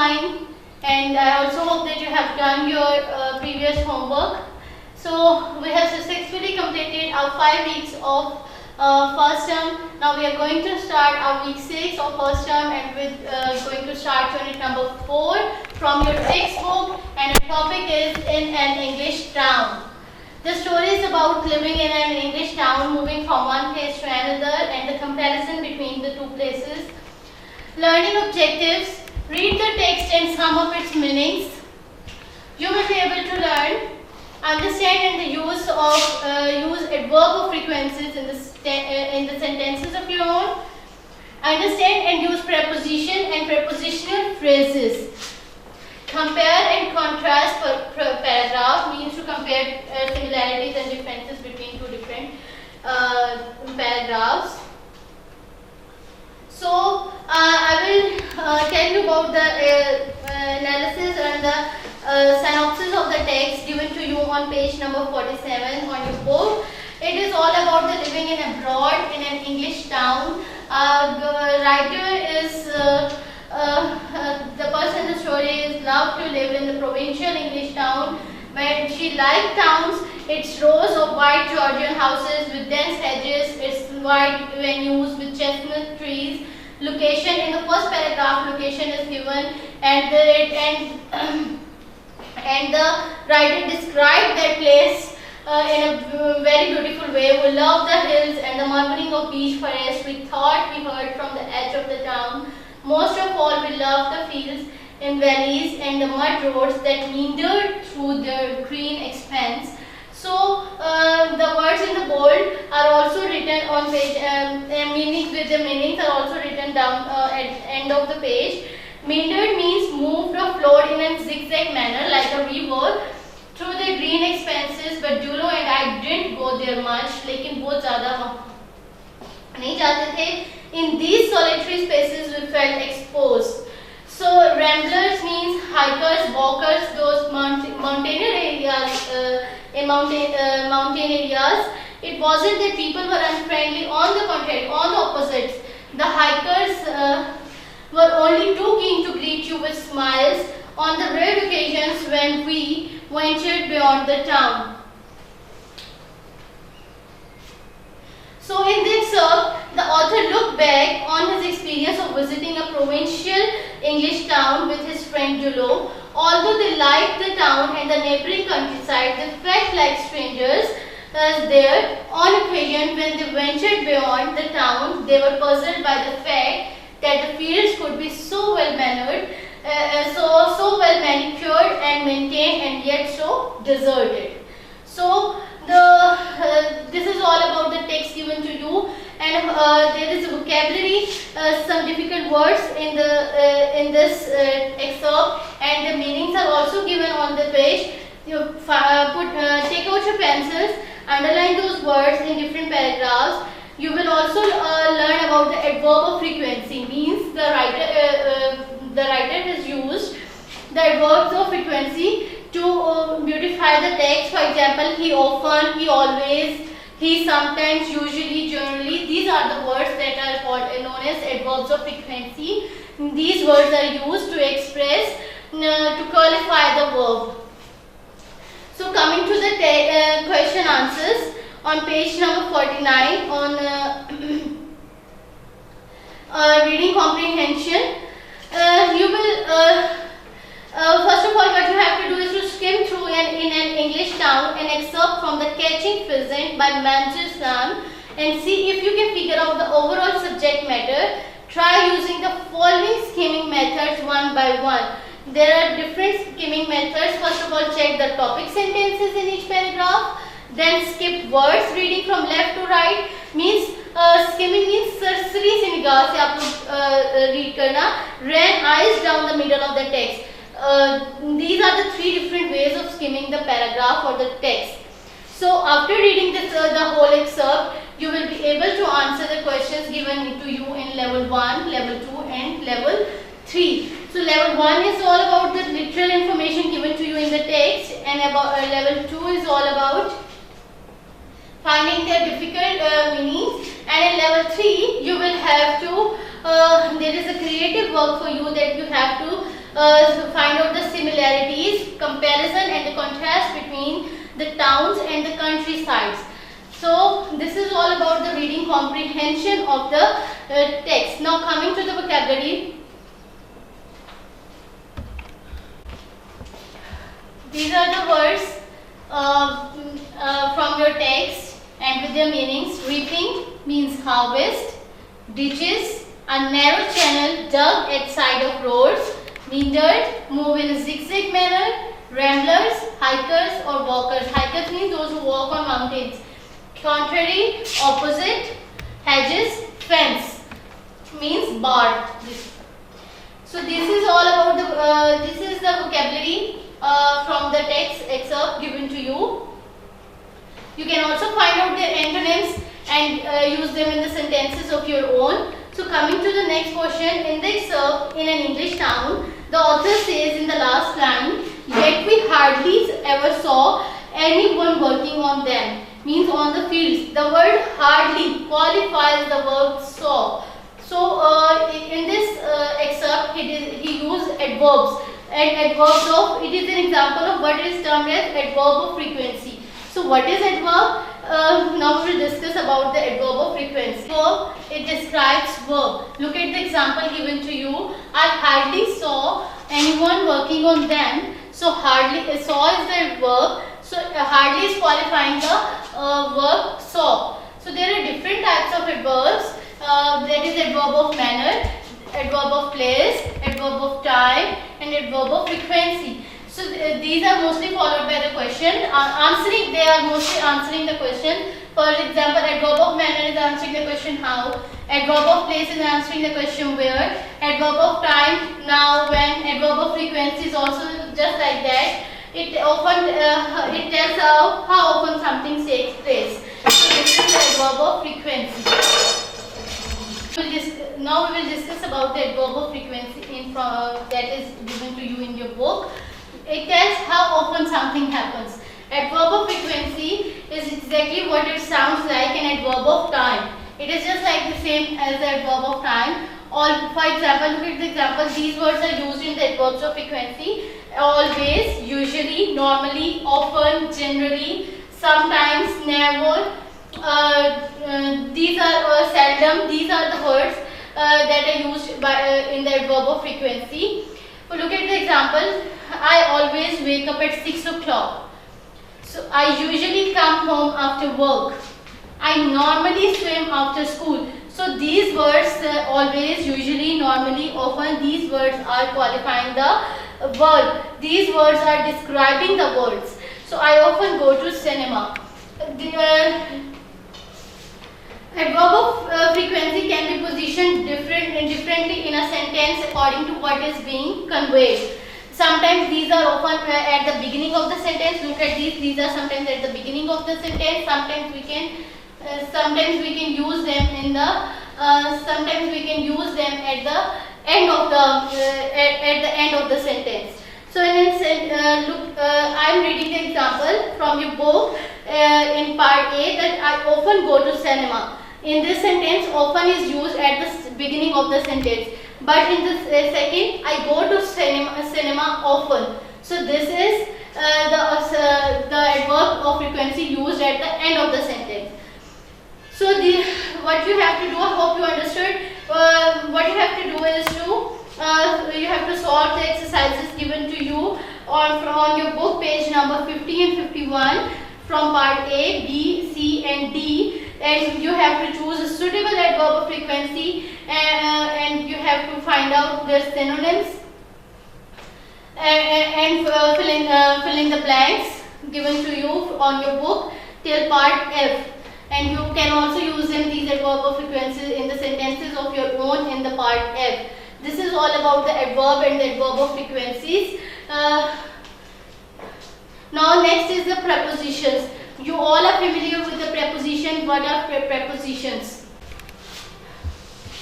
mine, and I also hope that you have done your previous homework. So we have successfully completed our 5 weeks of first term. Now we are going to start our week 6 of first term, and we're going to start unit number 4 from your textbook, and the topic is in an English town. The story is about living in an English town, moving from one place to another, and the comparison between the two places. Learning objectives: read the text and sum up its meanings. You will be able to learn, understand and the use adverb of frequencies in the sentences of your own. Understand and use preposition and prepositional phrases. Compare and contrast paragraph means to compare similarities and differences between two different paragraphs. So I will tell you about the analysis and the synopsis of the text given to you on page number 47 on your book. It is all about the living in abroad in an English town. The writer is the person in the story is loved to live in the provincial English town. When she liked towns, its rows of white Georgian houses with dense hedges, its wide avenues with chestnut trees. Location in the first paragraph, location is given, and the writer described that place in a very beautiful way. We love the hills and the murmuring of beech forest. We thought we heard from the edge of the town. Most of all, we love the fields and valleys and the mud roads that meandered through the green expanse. So the words in the bold are also written on page, meanings with the meanings are also written down at end of the page. Meandered means moved or flowed in a zigzag manner like a river through the green expanses. But Julo and I didn't go there much, लेकिन बहुत ज़्यादा नहीं जाते थे. In these solitary spaces we felt exposed. So ramblers means hikers, walkers, those mountain areas. In mountain areas, it wasn't that people were unfriendly. On the contrary, on the opposites, the hikers were only too keen to greet you with smiles on the rare occasions when we ventured beyond the town. So in this excerpt, the author looked back on his experience of visiting a provincial English town with his friend Julo. Although they liked the town and the neighboring countryside, they felt like strangers there. On occasion, when they ventured beyond the town, they were puzzled by the fact that the fields could be so well mannered, so well manicured and maintained, and yet so deserted. So this is all about the text given to you, and there is a vocabulary, some difficult words in this excerpt, and the meanings are also given on the page. You take out your pencils, underline those words in different paragraphs. You will also learn about the adverb of frequency. Means the writer has used the adverbs of frequency to beautify the text. For example, he often, he always, he sometimes, usually, generally. These are the words that are called known as adverbs of frequency. These words are used to express, to qualify the verb. So coming to the question answers on page number 49 on reading comprehension, you will first of all, what you have to do is to skim through in an English town an excerpt from The Catching Pheasant by Manjul Sam and see if you can figure out the overall subject matter. Try using the following skimming methods one by one. There are different skimming methods. First of all, check the topic sentences in each paragraph. Then skip words, reading from left to right. Means skimming means सरसरी से निगाह से आप लोग read करना. Ran eyes down the middle of the text. These are the three different ways of skimming the paragraph or the text. So after reading this, the whole excerpt, you will be able to answer the questions given to you in level 1, level 2 and level 3. So level 1 is all about the literal information given to you in the text, and about level 2 is all about finding their difficult meanings, and in level 3 you will have to there is a creative work for you that you have to find out the similarities, comparison and the contrast between the towns and the countrysides. So this is all about the reading comprehension of the text. Now coming to the vocabulary. These are the words from your text and with their meanings. Reaping means harvest. Ditches, a narrow channel dug at side of roads. Meandered, move in a zigzag manner. Ramblers, hikers or walkers. Hikers means those who walk on mountains. Contrary, opposite. Hedges, fence means barred. So this is all about the this is the vocabulary from the text excerpt given to you. You can also find out their antonyms and use them in the sentences of your own. So coming to the next portion, in the excerpt, in an English town, the author says in the last line, yet we hardly ever saw anyone working on them, means on the fields. The word hardly qualifies the verb saw. So in this excerpt, he used adverbs. And adverbs of, it is an example of what is termed as adverb of frequency. So what is adverb? Now we will discuss about the adverb of frequency. So it describes verb. Look at the example given to you. I hardly saw anyone working on them. So hardly, saw is the verb. So hardly is qualifying the verb saw. So there are different types of adverbs. That is adverb of manner, adverb of place, adverb of time and adverb of frequency. So these are mostly followed by the question. They are mostly answering the question. For example, adverb of manner is answering the question how. Adverb of place is answering the question where. Adverb of time, now, when. Adverb of frequency is also just like that. It often it tells how often something takes place. So this is the adverb of frequency. Now we will discuss about the adverb of frequency that is given to you in your book. It tells how often something happens. Adverb of frequency is exactly what it sounds like an adverb of time. It is just like the same as the adverb of time. For example, look at the example. These words are used in the adverbs of frequency. Always, usually, normally, often, generally, sometimes, never. These are seldom. These are the words that are used in the adverb of frequency. So look at the example. I always wake up at 6 o'clock. So I usually come home after work. I normally swim after school. So these words, always, usually, normally, often, these words are qualifying the verb. These words are describing the words. So I often go to cinema. Adverb of frequency can be positioned differently in a sentence according to what is being conveyed. Sometimes these are often at the beginning of the sentence. Look at these. These are sometimes at the beginning of the sentence. Sometimes we can use them in the. Sometimes we can use them at the end of the sentence. So I am reading the example from your book in part A that I often go to cinema. In this sentence, often is used at the beginning of the sentence. But in the second, I go to cinema often. So this is the adverb of frequency used at the end of the sentence. So what you have to do, I hope you understood. What you have to do is you have to solve the exercises given to you on your book, page number 50 and 51 from part A, B, C and D. And you have to choose a suitable adverb of frequency and you have to find out their synonyms and fill in the blanks given to you on your book till part F. And you can also use these adverb of frequency in the sentences of your own in the part F. This is all about the adverb and the adverb of frequencies. Now next is the prepositions. You all are familiar with the preposition. What are prepositions?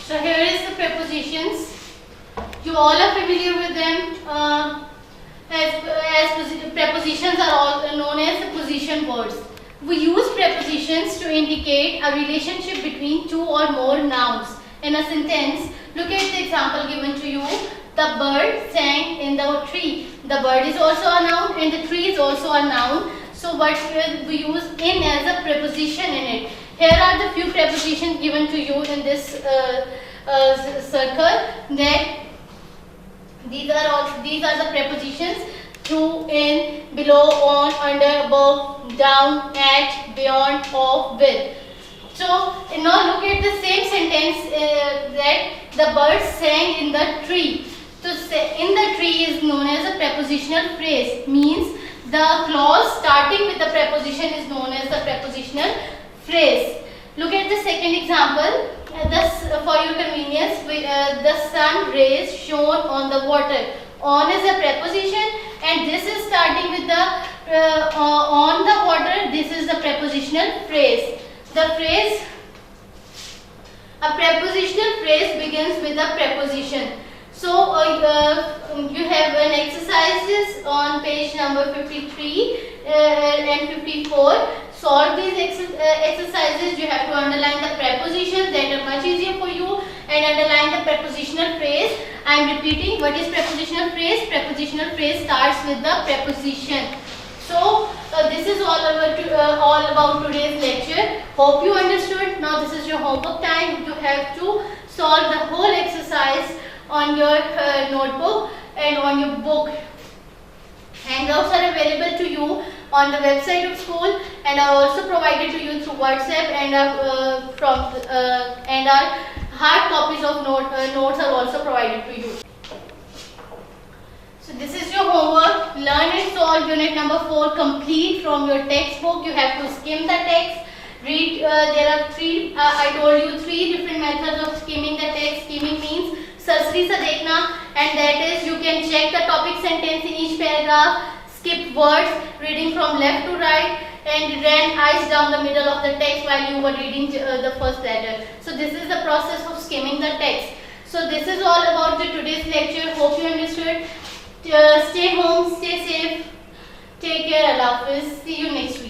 So here is the prepositions. You all are familiar with them. As prepositions are all known as position words. We use prepositions to indicate a relationship between two or more nouns. In a sentence, look at the example given to you. The bird sang about tree. The bird is also a noun and the tree is also a noun. So what will we use in as a preposition in it? Here are the few prepositions given to you in this circle. That these are the prepositions: through, in, below, on, under, above, down, at, beyond, of, with. So now look at the same sentence that the bird sang in the tree. So in the tree is known as a prepositional phrase, means the clause starting with the preposition is known as the prepositional phrase. Look at the second example. For your convenience, the sun rays shone on the water. On is a preposition and this is starting with the on the water. This is the prepositional phrase. The phrase, a prepositional phrase begins with a preposition. So you have an exercises on page number 53 and 54. Solve these exercises. You have to underline the prepositions that are much easier for you and underline the prepositional phrase. I am repeating, what is prepositional phrase? Prepositional phrase starts with the preposition. So this is all about today's lecture. Hope you understood. Now this is your homework time. You have to solve the whole exercise on your notebook and on your book. Handouts are available to you on the website of school and are also provided to you through WhatsApp, and our hard copies of notes are also provided to you. So this is your homework. Learn and solve unit number 4 complete from your textbook. You have to skim the text. Read. There are three. I told you 3 different methods of skimming the text. Skimming means sarsri sa dekhna, and that is you can check the topic sentence in each paragraph, skip words, reading from left to right, and ran eyes down the middle of the text while you were reading the first letter. So this is the process of skimming the text. So this is all about today's lecture. Hope you understood. Stay home, stay safe, take care, Allah Hafiz. See you next week.